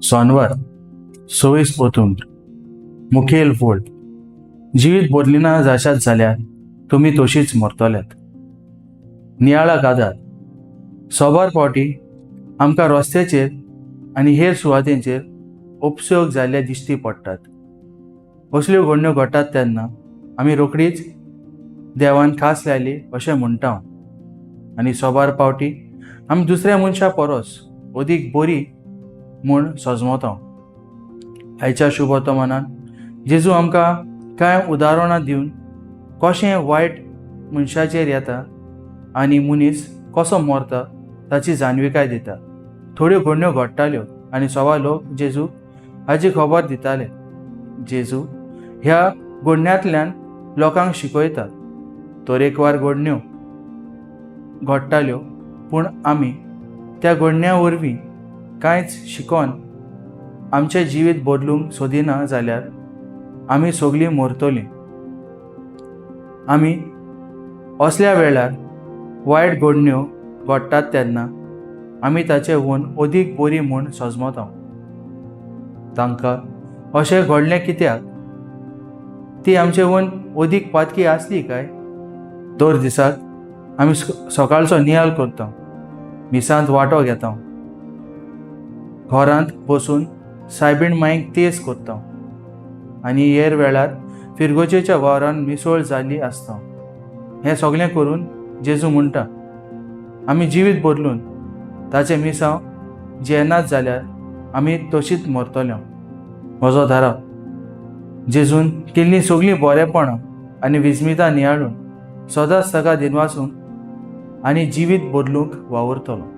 सोनवार 26 ऑक्टोबर मुखेल फोड जिवीत बदलिना जाशात जाल्यार तुमी तशींच मरतल्यात. नियाळा काजार सोबार फावटी आमकां रस्त्याचेर आनी हेर सुवातेंचेर उपसोग जाल्ले दिश्टी पडटात. असल्यो घडण्यो घडटात तेन्ना आमी रोखडीच देवान खास लायली अशें म्हणटा आनी सोबार फावटी आमी दुसऱ्या मनशा परस अदीक बरी म्हूण सजमता. आयच्या शुभ वर्तमानान जेजू आमकां कांय उदाहरणां दिवन कशें वायट मनशाचेर येता आनी मनीस कसो मरता ताची जाणविकाय दिता. थोड्यो घडण्यो घडटाल्यो आनी सवा लोक जेजू हाची खबर दिताले. जेजू ह्या घडण्यांतल्यान लोकांक शिकयतात. तरेकवार घडण्यो घडटाल्यो पूण आमी त्या घडण्यां वरवीं कांयच शिकोन आमचें जिवीत बदलूंक सोदिना जाल्यार आमी सगळीं मरतलीं. आमी असल्या वेळार वायट घडण्यो घडटात तेन्ना आमी ताचे वून अदीक बरी म्हूण सजमता. तांकां अशें घडलें कित्याक? ती आमचे वून अदीक पातकी आसली काय? दर दिसाक आमी सकाळचो नियाळ करता, मिसांत वांटो घेता, घरांत बसून सायबीण मांयक तेस करता आनी हेर वेळार फिरगोचेच्या वावरान मिसळ जाल्ली आसता. हें सगळें करून जेजू म्हणटा आमी जिवीत बदलून ताचें मिसांव जेनात जाल्यार आमी तशींच मरतल्यो. म्हजो धाराव जेजून केल्लीं सगळीं बरेपणां आनी विस्मितां नियाळून सदांच ताका दिनवासून आनी जिवीत बदलूंक वावुरतलो.